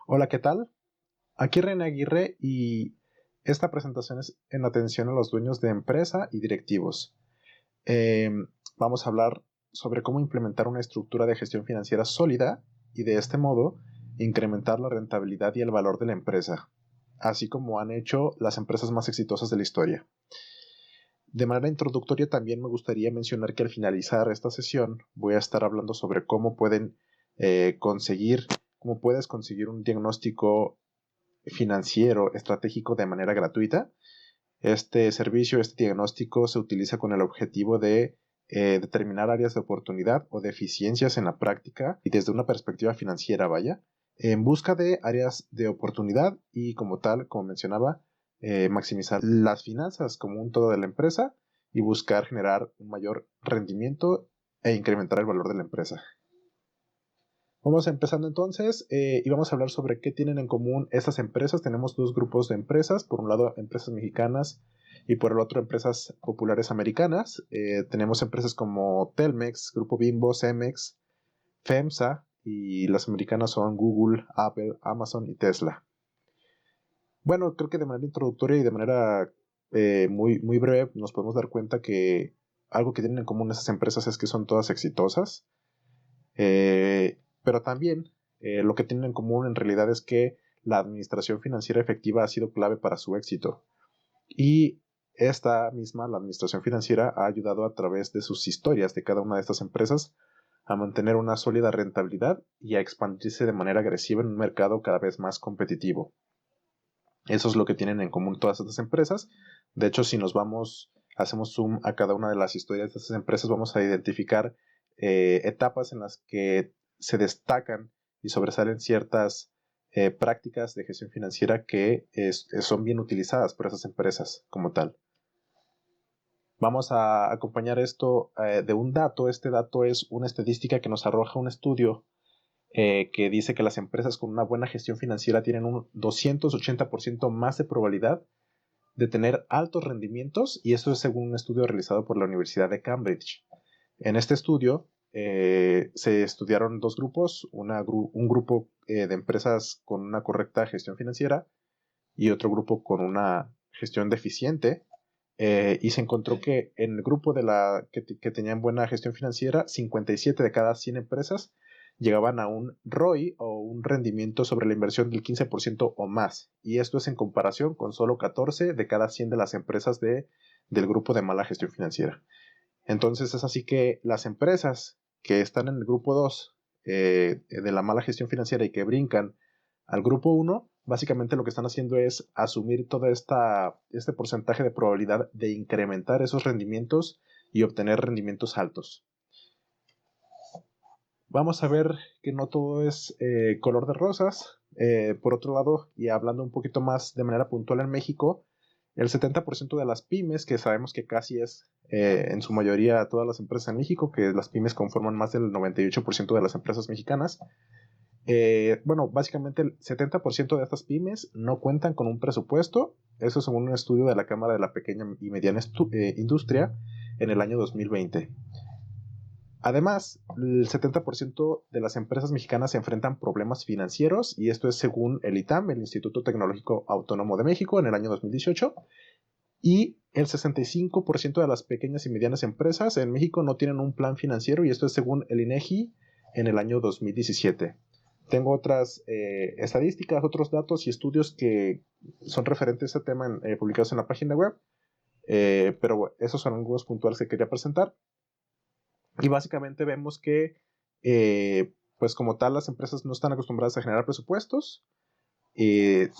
Hola, ¿qué tal? Aquí René Aguirre y esta presentación es en atención a los dueños de empresa y directivos. Eh, Vamos a hablar sobre cómo implementar una estructura de gestión financiera sólida y de este modo incrementar la rentabilidad y el valor de la empresa, así como han hecho las empresas más exitosas de la historia. De manera introductoria también me gustaría mencionar que al finalizar esta sesión voy a estar hablando sobre cómo cómo puedes conseguir un diagnóstico financiero estratégico de manera gratuita. Este servicio, este diagnóstico se utiliza con el objetivo de determinar áreas de oportunidad o deficiencias en la práctica y desde una perspectiva financiera, vaya, en busca de áreas de oportunidad y como tal, como mencionaba, maximizar las finanzas como un todo de la empresa y buscar generar un mayor rendimiento e incrementar el valor de la empresa. Vamos empezando entonces y vamos a hablar sobre qué tienen en común estas empresas. Tenemos dos grupos de empresas, por un lado empresas mexicanas y por el otro empresas populares americanas. Tenemos empresas como Telmex, Grupo Bimbo, Cemex, FEMSA y las americanas son Google, Apple, Amazon y Tesla. Bueno, creo que de manera introductoria y de manera muy breve nos podemos dar cuenta que algo que tienen en común esas empresas es que son todas exitosas. Pero también lo que tienen en común en realidad es que la administración financiera efectiva ha sido clave para su éxito. Y esta misma, la administración financiera, ha ayudado a través de sus historias de cada una de estas empresas a mantener una sólida rentabilidad y a expandirse de manera agresiva en un mercado cada vez más competitivo. Eso es lo que tienen en común todas estas empresas. De hecho, si hacemos zoom a cada una de las historias de estas empresas, vamos a identificar etapas en las que se destacan y sobresalen ciertas prácticas de gestión financiera que son bien utilizadas por esas empresas como tal. Vamos a acompañar esto de un dato. Este dato es una estadística que nos arroja un estudio que dice que las empresas con una buena gestión financiera tienen un 280% más de probabilidad de tener altos rendimientos, y esto es según un estudio realizado por la Universidad de Cambridge. En este estudio se estudiaron dos grupos, un grupo de empresas con una correcta gestión financiera y otro grupo con una gestión deficiente, y se encontró que en el grupo que tenían buena gestión financiera, 57 de cada 100 empresas llegaban a un ROI o un rendimiento sobre la inversión del 15% o más. Y esto es en comparación con solo 14 de cada 100 de las empresas del grupo de mala gestión financiera. Entonces es así que las empresas que están en el grupo 2 de la mala gestión financiera y que brincan al grupo 1, básicamente lo que están haciendo es asumir todo este porcentaje de probabilidad de incrementar esos rendimientos y obtener rendimientos altos. Vamos a ver que no todo es color de rosas. Por otro lado, y hablando un poquito más de manera puntual en México, el 70% de las pymes, que sabemos que casi es en su mayoría todas las empresas en México, que las pymes conforman más del 98% de las empresas mexicanas, bueno, básicamente el 70% de estas pymes no cuentan con un presupuesto. Eso según un estudio de la Cámara de la Pequeña y Mediana Industria en el año 2020. Además, el 70% de las empresas mexicanas se enfrentan problemas financieros, y esto es según el ITAM, el Instituto Tecnológico Autónomo de México, en el año 2018. Y el 65% de las pequeñas y medianas empresas en México no tienen un plan financiero, y esto es según el INEGI en el año 2017. Tengo otras estadísticas, otros datos y estudios que son referentes a este tema publicados en la página web, pero bueno, esos son algunos puntuales que quería presentar. Y básicamente vemos que, pues como tal, las empresas no están acostumbradas a generar presupuestos, eh,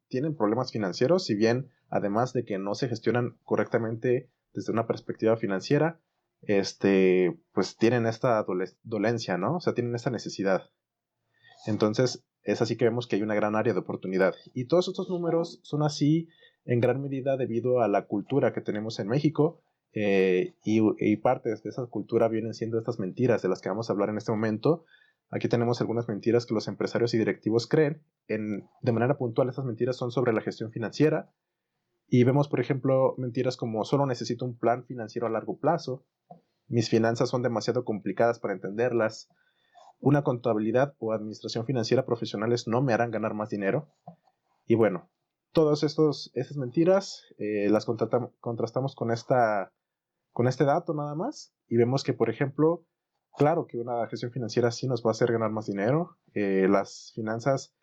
tienen problemas financieros, si bien además de que no se gestionan correctamente desde una perspectiva financiera, pues tienen esta dolencia, ¿no? O sea, tienen esta necesidad. Entonces, es así que vemos que hay una gran área de oportunidad. Y todos estos números son así en gran medida debido a la cultura que tenemos en México, y partes de esa cultura vienen siendo estas mentiras de las que vamos a hablar en este momento. Aquí tenemos algunas mentiras que los empresarios y directivos creen. De manera puntual, estas mentiras son sobre la gestión financiera. Y vemos, por ejemplo, mentiras como: solo necesito un plan financiero a largo plazo, mis finanzas son demasiado complicadas para entenderlas, una contabilidad o administración financiera profesionales no me harán ganar más dinero. Y bueno, todas estas mentiras las contrastamos con este dato nada más y vemos que, por ejemplo, claro que una gestión financiera sí nos va a hacer ganar más dinero. Las finanzas,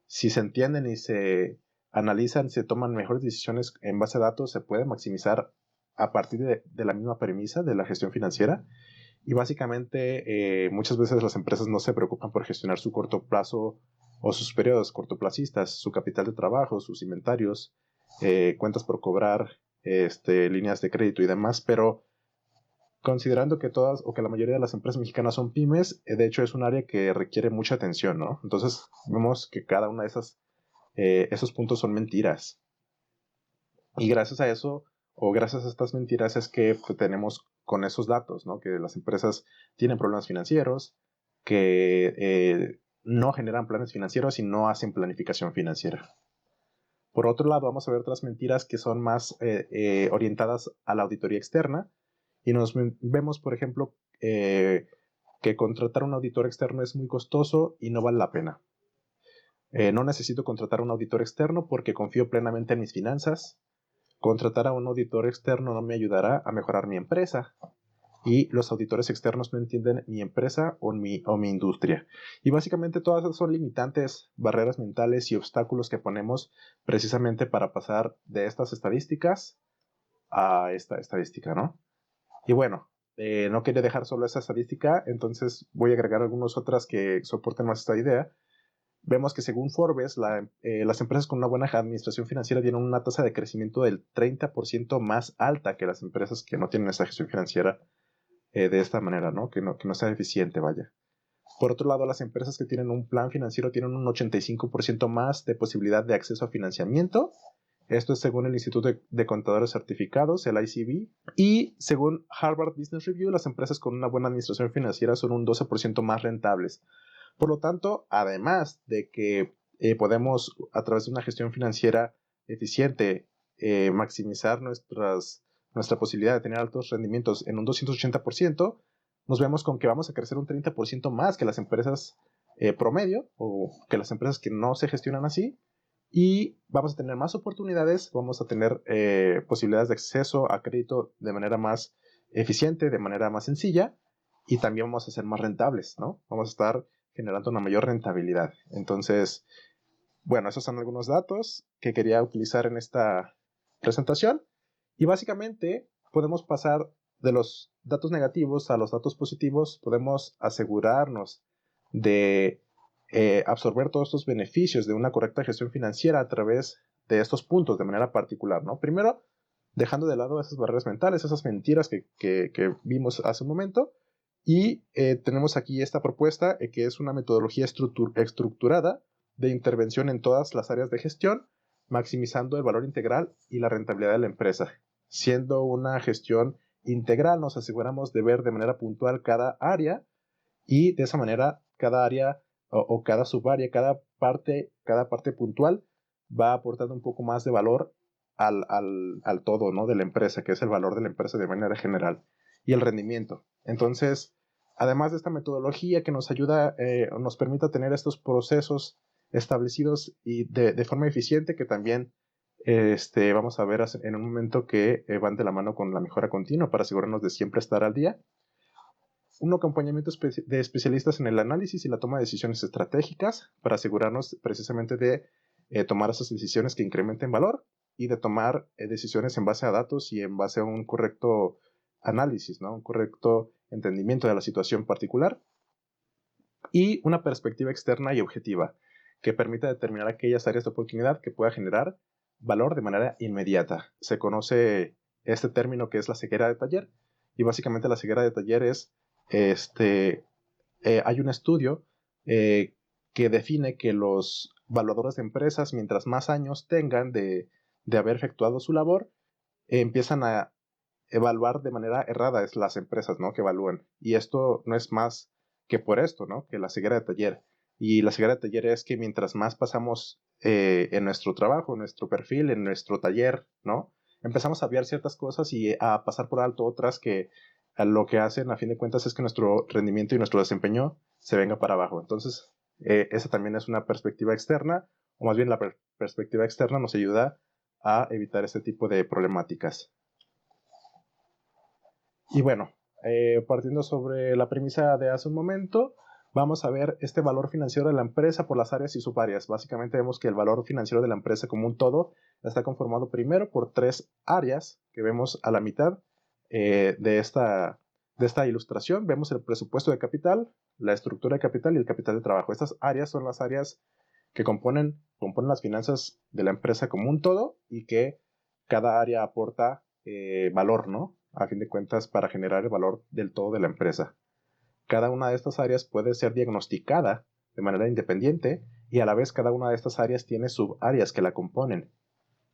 si se entienden y se analizan, se toman mejores decisiones en base a datos, se puede maximizar a partir de la misma premisa de la gestión financiera. Y básicamente muchas veces las empresas no se preocupan por gestionar su corto plazo o sus periodos cortoplacistas, su capital de trabajo, sus inventarios, cuentas por cobrar, líneas de crédito y demás, pero considerando que todas o que la mayoría de las empresas mexicanas son pymes, de hecho es un área que requiere mucha atención, ¿no? Entonces vemos que cada una de esos puntos son mentiras. Y gracias a eso, o gracias a estas mentiras, es que pues, tenemos con esos datos, ¿no? Que las empresas tienen problemas financieros, que no generan planes financieros y no hacen planificación financiera. Por otro lado, vamos a ver otras mentiras que son más orientadas a la auditoría externa. Y vemos, por ejemplo, que contratar un auditor externo es muy costoso y no vale la pena. No necesito contratar un auditor externo porque confío plenamente en mis finanzas. Contratar a un auditor externo no me ayudará a mejorar mi empresa. Y los auditores externos no entienden mi empresa o mi industria. Y básicamente todas esas son limitantes, barreras mentales y obstáculos que ponemos precisamente para pasar de estas estadísticas a esta estadística, ¿no? Y bueno, no quería dejar solo esa estadística, entonces voy a agregar algunas otras que soporten más esta idea. Vemos que según Forbes, las empresas con una buena administración financiera tienen una tasa de crecimiento del 30% más alta que las empresas que no tienen esa gestión financiera de esta manera, ¿no? Que no sea eficiente, vaya. Por otro lado, las empresas que tienen un plan financiero tienen un 85% más de posibilidad de acceso a financiamiento. Esto es según el Instituto de Contadores Certificados, el ICB. Y según Harvard Business Review, las empresas con una buena administración financiera son un 12% más rentables. Por lo tanto, además de que podemos, a través de una gestión financiera eficiente, maximizar nuestra posibilidad de tener altos rendimientos en un 280%, nos vemos con que vamos a crecer un 30% más que las empresas promedio o que las empresas que no se gestionan así. Y vamos a tener más oportunidades, vamos a tener posibilidades de acceso a crédito de manera más eficiente, de manera más sencilla, y también vamos a ser más rentables, ¿no? Vamos a estar generando una mayor rentabilidad. Entonces, bueno, esos son algunos datos que quería utilizar en esta presentación. Y básicamente podemos pasar de los datos negativos a los datos positivos, podemos asegurarnos de absorber todos estos beneficios de una correcta gestión financiera a través de estos puntos de manera particular, ¿no? Primero, dejando de lado esas barreras mentales, esas mentiras que vimos hace un momento, y tenemos aquí esta propuesta que es una metodología estructurada de intervención en todas las áreas de gestión, maximizando el valor integral y la rentabilidad de la empresa. Siendo una gestión integral, nos aseguramos de ver de manera puntual cada área y de esa manera cada área o cada subárea, cada parte puntual va aportando un poco más de valor al todo, ¿no? De la empresa, que es el valor de la empresa de manera general y el rendimiento. Entonces, además de esta metodología que nos ayuda, nos permite tener estos procesos establecidos y de forma eficiente, que también vamos a ver en un momento que van de la mano con la mejora continua para asegurarnos de siempre estar al día. Un acompañamiento de especialistas en el análisis y la toma de decisiones estratégicas para asegurarnos precisamente de tomar esas decisiones que incrementen valor y de tomar decisiones en base a datos y en base a un correcto análisis, ¿no? Un correcto entendimiento de la situación particular. Y una perspectiva externa y objetiva que permita determinar aquellas áreas de oportunidad que pueda generar valor de manera inmediata. Se conoce este término que es la ceguera de taller, y básicamente la ceguera de taller es hay un estudio que define que los valuadores de empresas, mientras más años tengan de haber efectuado su labor, empiezan a evaluar de manera errada es las empresas, ¿no? Que evalúan. Y esto no es más que por esto, ¿no? Que la ceguera de taller. Y la ceguera de taller es que mientras más pasamos en nuestro trabajo, en nuestro perfil, en nuestro taller, ¿no? Empezamos a ver ciertas cosas y a pasar por alto otras que lo que hacen a fin de cuentas es que nuestro rendimiento y nuestro desempeño se venga para abajo. Entonces, esa también es una perspectiva externa, o más bien la perspectiva externa nos ayuda a evitar este tipo de problemáticas. Y bueno, partiendo sobre la premisa de hace un momento, vamos a ver este valor financiero de la empresa por las áreas y subáreas. Básicamente vemos que el valor financiero de la empresa como un todo está conformado primero por 3 áreas que vemos a la mitad de esta ilustración. Vemos el presupuesto de capital, la estructura de capital y el capital de trabajo. Estas áreas son las áreas que componen las finanzas de la empresa como un todo y que cada área aporta valor, ¿no? A fin de cuentas, para generar el valor del todo de la empresa. Cada una de estas áreas puede ser diagnosticada de manera independiente y a la vez cada una de estas áreas tiene subáreas que la componen.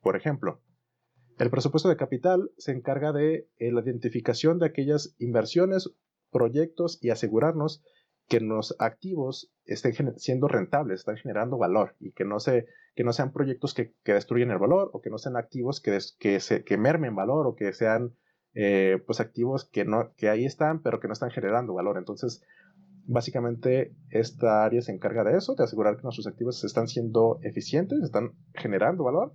Por ejemplo, el presupuesto de capital se encarga de la identificación de aquellas inversiones, proyectos y asegurarnos que los activos estén siendo rentables, están generando valor y que no sean proyectos que destruyen el valor o que no sean activos que mermen valor o que sean pues activos que ahí están pero que no están generando valor. Entonces, básicamente esta área se encarga de eso, de asegurar que nuestros activos están siendo eficientes, están generando valor.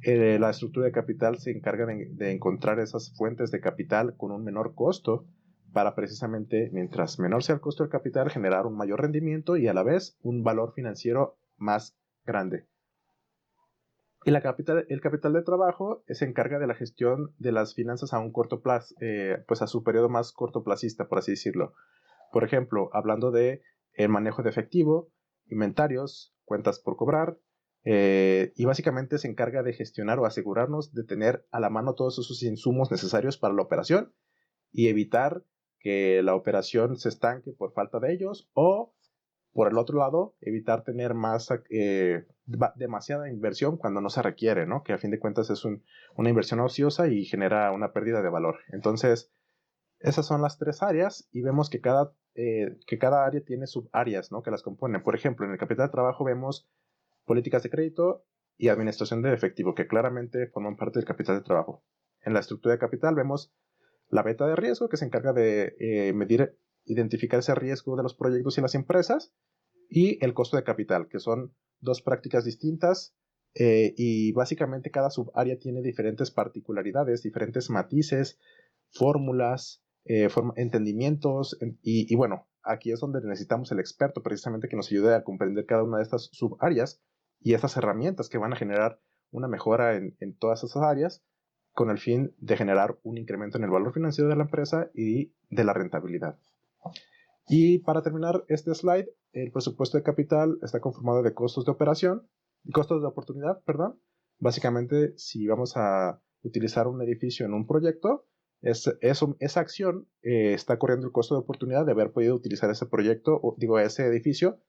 La estructura de capital se encarga de encontrar esas fuentes de capital con un menor costo para precisamente, mientras menor sea el costo del capital, generar un mayor rendimiento y a la vez un valor financiero más grande. Y el capital de trabajo se encarga de la gestión de las finanzas a un corto plazo, pues a su periodo más cortoplacista, por así decirlo. Por ejemplo, hablando de el manejo de efectivo, inventarios, cuentas por cobrar, y básicamente se encarga de gestionar o asegurarnos de tener a la mano todos esos insumos necesarios para la operación y evitar que la operación se estanque por falta de ellos o, por el otro lado, evitar tener demasiada inversión cuando no se requiere, ¿no? Que a fin de cuentas es una inversión ociosa y genera una pérdida de valor. Entonces, esas son las 3 áreas y vemos que cada área tiene subáreas, ¿no? Que las componen. Por ejemplo, en el capital de trabajo vemos políticas de crédito y administración de efectivo, que claramente forman parte del capital de trabajo. En la estructura de capital vemos la beta de riesgo, que se encarga de identificar ese riesgo de los proyectos y las empresas, y el costo de capital, que son 2 prácticas distintas y básicamente cada subárea tiene diferentes particularidades, diferentes matices, fórmulas, entendimientos y bueno, aquí es donde necesitamos el experto precisamente que nos ayude a comprender cada una de estas subáreas y estas herramientas que van a generar una mejora en todas esas áreas con el fin de generar un incremento en el valor financiero de la empresa y de la rentabilidad. Y para terminar este slide, el presupuesto de capital está conformado de costos de operación, costos de oportunidad, perdón. Básicamente, si vamos a utilizar un edificio en un proyecto, esa acción está corriendo el costo de oportunidad de haber podido utilizar ese proyecto, ese edificio,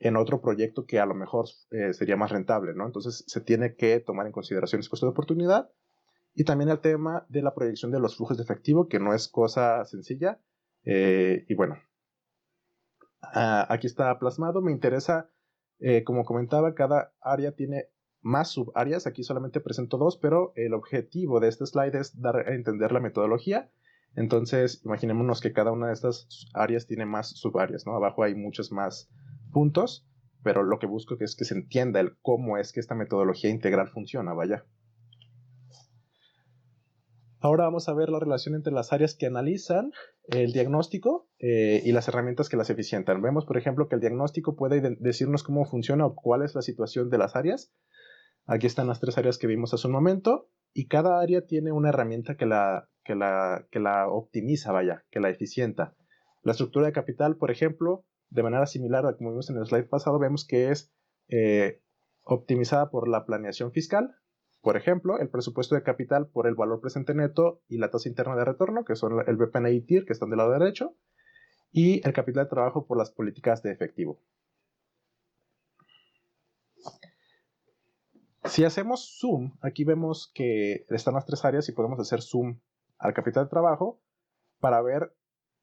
en otro proyecto que a lo mejor sería más rentable, ¿no? Entonces, se tiene que tomar en consideración ese costo de oportunidad y también el tema de la proyección de los flujos de efectivo, que no es cosa sencilla. Y bueno, aquí está plasmado. Me interesa, como comentaba, cada área tiene más subáreas. Aquí solamente presento 2, pero el objetivo de este slide es dar a entender la metodología. Entonces, imaginémonos que cada una de estas áreas tiene más subáreas, ¿no? Abajo hay muchos más puntos, pero lo que busco es que se entienda el cómo es que esta metodología integral funciona, vaya. Ahora vamos a ver la relación entre las áreas que analizan el diagnóstico y las herramientas que las eficientan. Vemos, por ejemplo, que el diagnóstico puede decirnos cómo funciona o cuál es la situación de las áreas. Aquí están las 3 áreas que vimos hace un momento y cada área tiene una herramienta que la optimiza, vaya, que la eficienta. La estructura de capital, por ejemplo, de manera similar a como vimos en el slide pasado, vemos que es optimizada por la planeación fiscal. Por ejemplo, el presupuesto de capital por el valor presente neto y la tasa interna de retorno, que son el BPNI y TIR, que están del lado derecho, y el capital de trabajo por las políticas de efectivo. Si hacemos zoom, aquí vemos que están las 3 áreas y podemos hacer zoom al capital de trabajo para ver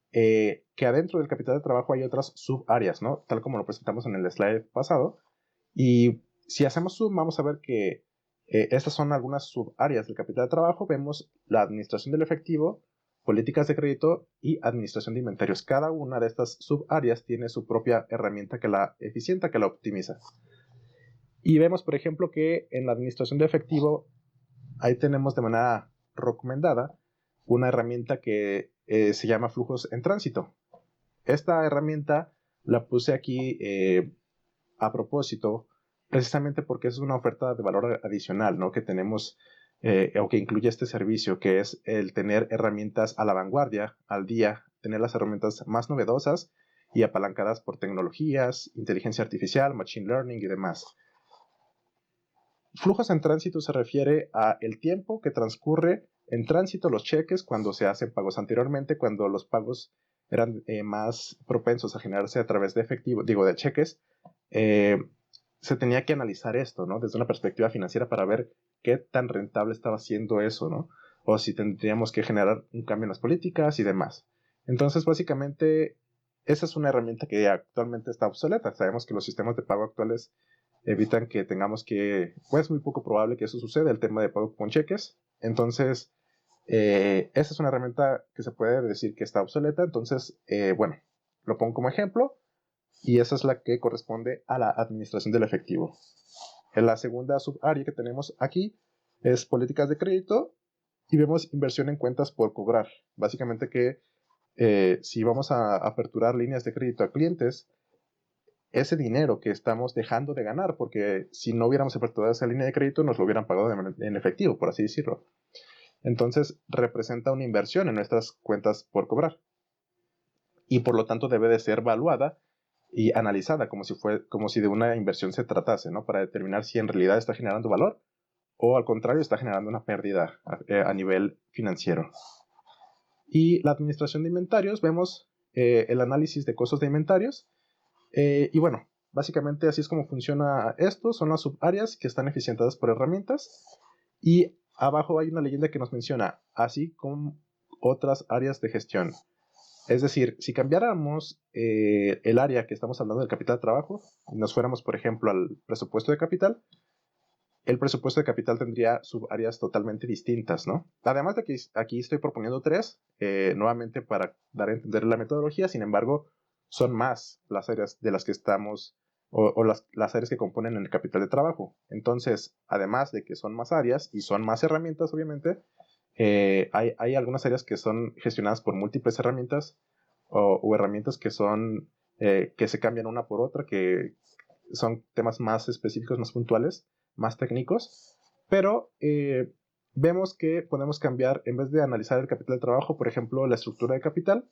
que adentro del capital de trabajo hay otras subáreas, ¿no? Tal como lo presentamos en el slide pasado. Y si hacemos zoom, vamos a ver que estas son algunas subáreas del capital de trabajo. Vemos la administración del efectivo, políticas de crédito y administración de inventarios. Cada una de estas subáreas tiene su propia herramienta que la eficienta, que la optimiza. Y vemos, por ejemplo, que en la administración de efectivo, ahí tenemos de manera recomendada una herramienta que se llama flujos en tránsito. Esta herramienta la puse aquí a propósito, precisamente porque es una oferta de valor adicional, ¿no? Que tenemos o que incluye este servicio, que es el tener herramientas a la vanguardia, al día, tener las herramientas más novedosas y apalancadas por tecnologías, inteligencia artificial, machine learning y demás. Flujos en tránsito se refiere a el tiempo que transcurre en tránsito los cheques cuando se hacen pagos. Anteriormente, cuando los pagos eran más propensos a generarse a través de efectivo, de cheques, se tenía que analizar esto, ¿no? Desde una perspectiva financiera para ver qué tan rentable estaba siendo eso, ¿no? O si tendríamos que generar un cambio en las políticas y demás. Entonces, básicamente, esa es una herramienta que actualmente está obsoleta. Sabemos que los sistemas de pago actuales evitan que tengamos que, pues muy poco probable que eso suceda, el tema de pago con cheques. Entonces, esa es una herramienta que se puede decir que está obsoleta. Entonces, bueno, lo pongo como ejemplo y esa es la que corresponde a la administración del efectivo. En la segunda subárea que tenemos aquí es políticas de crédito y vemos inversión en cuentas por cobrar. Básicamente que si vamos a aperturar líneas de crédito a clientes, ese dinero que estamos dejando de ganar, porque si no hubiéramos aperturado esa línea de crédito nos lo hubieran pagado en efectivo, por así decirlo. Entonces representa una inversión en nuestras cuentas por cobrar y por lo tanto debe de ser evaluada y analizada como si de una inversión se tratase, ¿no? Para determinar si en realidad está generando valor o al contrario está generando una pérdida a nivel financiero. Y la administración de inventarios, vemos el análisis de costos de inventarios. Y bueno, básicamente así es como funciona esto. Son las subáreas que están eficientadas por herramientas. Y abajo hay una leyenda que nos menciona, así como otras áreas de gestión. Es decir, si cambiáramos el área que estamos hablando del capital de trabajo y nos fuéramos, por ejemplo, al presupuesto de capital, el presupuesto de capital tendría subáreas totalmente distintas, ¿no? Además de que aquí estoy proponiendo tres, nuevamente para dar a entender la metodología, sin embargo, son más las áreas de las que estamos, o las áreas que componen el capital de trabajo. Entonces, además de que son más áreas y son más herramientas, obviamente, hay algunas áreas que son gestionadas por múltiples herramientas o herramientas que son, que se cambian una por otra, que son temas más específicos, más puntuales, más técnicos, pero vemos que podemos cambiar, en vez de analizar el capital de trabajo, por ejemplo, la estructura de capital,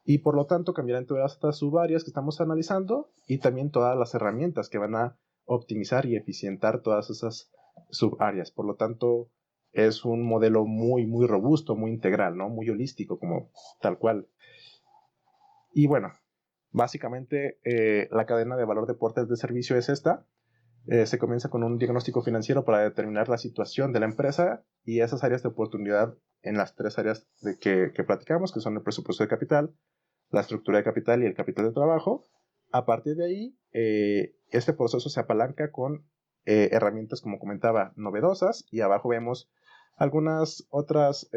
y por lo tanto cambiar en todas estas subáreas que estamos analizando y también todas las herramientas que van a optimizar y eficientar todas esas subáreas. Por lo tanto, es un modelo muy, muy robusto, muy integral, ¿no? Muy holístico, como tal cual. Y bueno, básicamente la cadena de valor de portes de servicio es esta. Se comienza con un diagnóstico financiero para determinar la situación de la empresa y esas áreas de oportunidad en las tres áreas que platicamos, que son el presupuesto de capital, la estructura de capital y el capital de trabajo. A partir de ahí, este proceso se apalanca con herramientas, como comentaba, novedosas, y abajo vemos algunas otras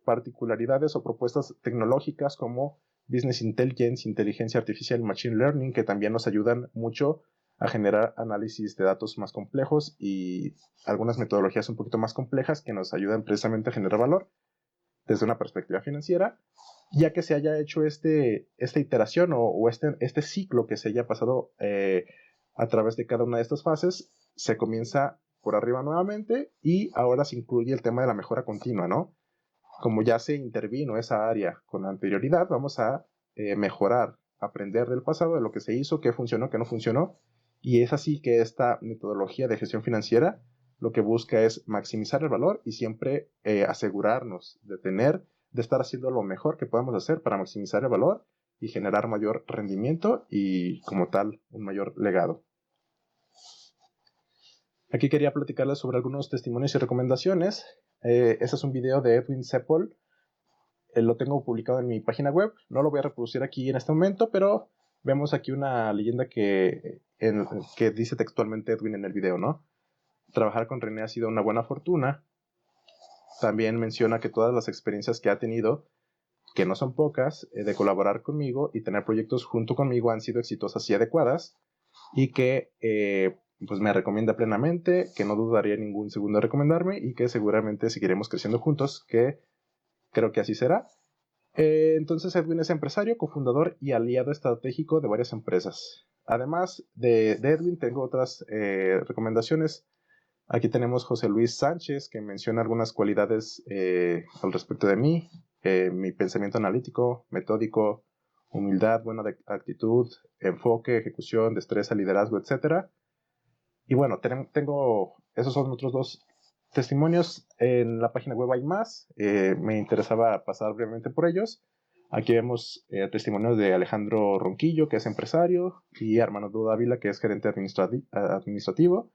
particularidades o propuestas tecnológicas como Business Intelligence, inteligencia artificial y machine learning, que también nos ayudan mucho a generar análisis de datos más complejos y algunas metodologías un poquito más complejas que nos ayudan precisamente a generar valor desde una perspectiva financiera, ya que se haya hecho esta iteración o este ciclo que se haya pasado a través de cada una de estas fases, se comienza por arriba nuevamente y ahora se incluye el tema de la mejora continua, ¿no? Como ya se intervino esa área con anterioridad, vamos a mejorar, aprender del pasado, de lo que se hizo, qué funcionó, qué no funcionó, y es así que esta metodología de gestión financiera lo que busca es maximizar el valor y siempre asegurarnos de estar haciendo lo mejor que podamos hacer para maximizar el valor y generar mayor rendimiento y como tal un mayor legado. Aquí quería platicarles sobre algunos testimonios y recomendaciones. Este es un video de Edwin Seppol. Lo tengo publicado en mi página web. No lo voy a reproducir aquí en este momento, pero vemos aquí una leyenda que dice textualmente Edwin en el video, ¿no? Trabajar con René ha sido una buena fortuna. también menciona que todas las experiencias que ha tenido, que no son pocas, de colaborar conmigo y tener proyectos junto conmigo han sido exitosas y adecuadas, y que pues me recomienda plenamente, que no dudaría ningún segundo de recomendarme y que seguramente seguiremos creciendo juntos, que creo que así será. Entonces Edwin es empresario, cofundador y aliado estratégico de varias empresas. Además de Edwin, tengo otras recomendaciones. Aquí tenemos José Luis Sánchez, que menciona algunas cualidades al respecto de mí: mi pensamiento analítico, metódico, humildad, buena actitud, enfoque, ejecución, destreza, liderazgo, etc. Y bueno, tengo, esos son otros dos testimonios. En la página web hay más, me interesaba pasar brevemente por ellos. Aquí vemos testimonios de Alejandro Ronquillo, que es empresario, y Armando Dávila, que es gerente administrativo.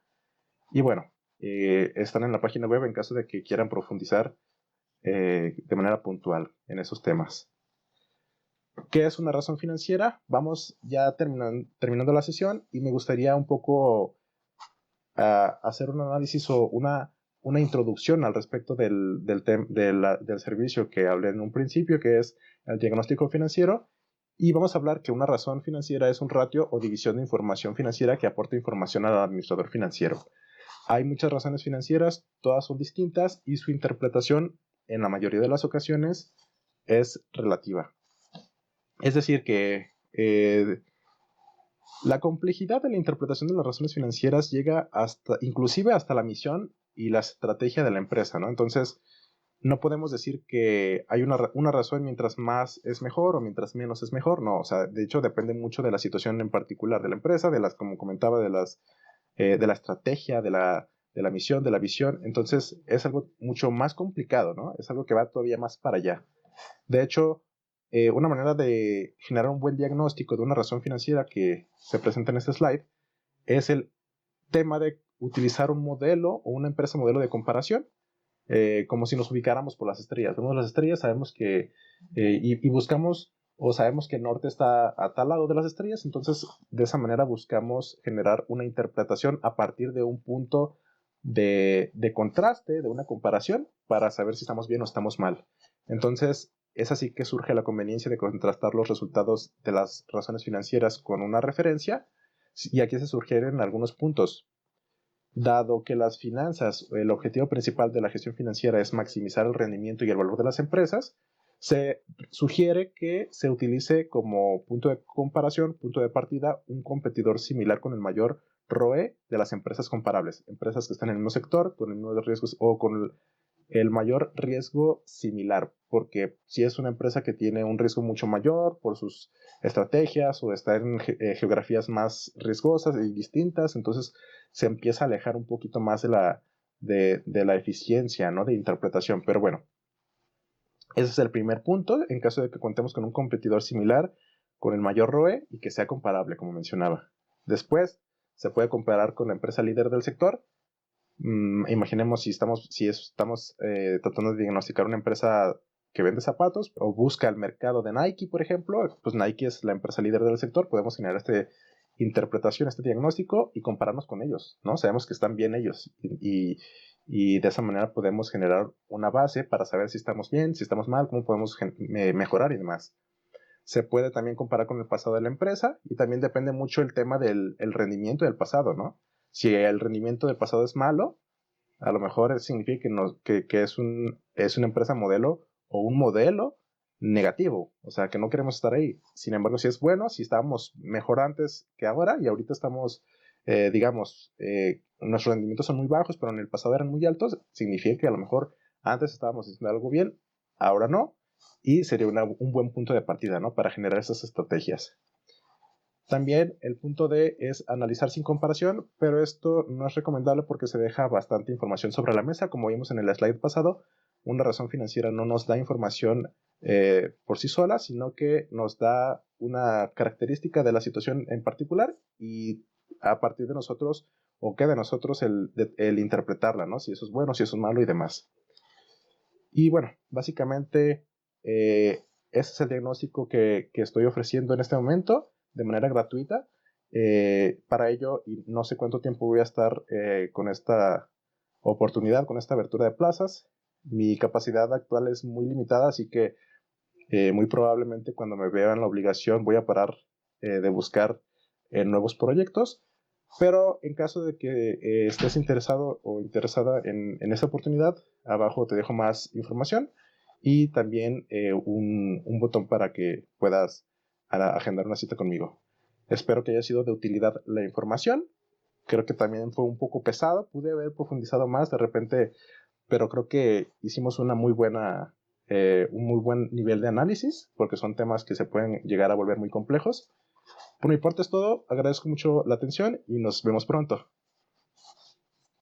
Y bueno, están en la página web en caso de que quieran profundizar de manera puntual en esos temas. ¿Qué es una razón financiera? Vamos ya terminando la sesión y me gustaría un poco hacer un análisis o una introducción al respecto del servicio que hablé en un principio, que es el diagnóstico financiero. Y vamos a hablar que una razón financiera es un ratio o división de información financiera que aporta información al administrador financiero. Hay muchas razones financieras, todas son distintas y su interpretación en la mayoría de las ocasiones es relativa. Es decir, que la complejidad de la interpretación de las razones financieras llega inclusive hasta la misión y la estrategia de la empresa, ¿no? Entonces, no podemos decir que hay una razón mientras más es mejor o mientras menos es mejor, no. O sea, de hecho depende mucho de la situación en particular de la empresa, como comentaba, de la estrategia, de la misión, de la visión. Entonces, es algo mucho más complicado, ¿no? Es algo que va todavía más para allá. De hecho, una manera de generar un buen diagnóstico de una razón financiera que se presenta en este slide es el tema de utilizar un modelo o una empresa modelo de comparación, como si nos ubicáramos por las estrellas. Vemos las estrellas, sabemos que, y buscamos, o sabemos que el norte está a tal lado de las estrellas, entonces de esa manera buscamos generar una interpretación a partir de un punto de contraste, de una comparación, para saber si estamos bien o estamos mal. Entonces, es así que surge la conveniencia de contrastar los resultados de las razones financieras con una referencia, y aquí se sugieren algunos puntos. Dado que las finanzas, el objetivo principal de la gestión financiera es maximizar el rendimiento y el valor de las empresas, se sugiere que se utilice como punto de comparación, punto de partida, un competidor similar con el mayor ROE de las empresas comparables, empresas que están en el mismo sector, con el mismo riesgos o con el mayor riesgo similar, porque si es una empresa que tiene un riesgo mucho mayor por sus estrategias o está en geografías más riesgosas y distintas, entonces se empieza a alejar un poquito más de la eficiencia, ¿no? De interpretación. Pero bueno, ese es el primer punto, en caso de que contemos con un competidor similar con el mayor ROE y que sea comparable, como mencionaba. Después, se puede comparar con la empresa líder del sector. Imaginemos si estamos tratando de diagnosticar una empresa que vende zapatos o busca el mercado de Nike, por ejemplo. Pues Nike es la empresa líder del sector. Podemos generar esta interpretación, este diagnóstico y compararnos con ellos, ¿no? Sabemos que están bien ellos y de esa manera podemos generar una base para saber si estamos bien, si estamos mal, cómo podemos mejorar y demás. Se puede también comparar con el pasado de la empresa y también depende mucho el tema del rendimiento del pasado, ¿no? Si el rendimiento del pasado es malo, a lo mejor significa que es una empresa modelo o un modelo negativo, o sea, que no queremos estar ahí. Sin embargo, si es bueno, si estábamos mejor antes que ahora y ahorita estamos, nuestros rendimientos son muy bajos, pero en el pasado eran muy altos, significa que a lo mejor antes estábamos haciendo algo bien, ahora no, y sería un buen punto de partida, ¿no? Para generar esas estrategias. También el punto D es analizar sin comparación, pero esto no es recomendable porque se deja bastante información sobre la mesa. Como vimos en el slide pasado, una razón financiera no nos da información por sí sola, sino que nos da una característica de la situación en particular y a partir de nosotros, o queda de nosotros el interpretarla, ¿no? Si eso es bueno, si eso es malo y demás. Y bueno, básicamente ese es el diagnóstico que estoy ofreciendo en este momento de manera gratuita. Para ello, y no sé cuánto tiempo voy a estar con esta oportunidad, con esta abertura de plazas. mi capacidad actual es muy limitada, así que muy probablemente cuando me vea en la obligación voy a parar de buscar nuevos proyectos. Pero en caso de que estés interesado o interesada en esa oportunidad, abajo te dejo más información y también un botón para que puedas agendar una cita conmigo. Espero que haya sido de utilidad la información. Creo que también fue un poco pesado, pude haber profundizado más de repente, pero creo que hicimos un muy buen nivel de análisis, porque son temas que se pueden llegar a volver muy complejos. Por mi parte es todo, agradezco mucho la atención y nos vemos pronto.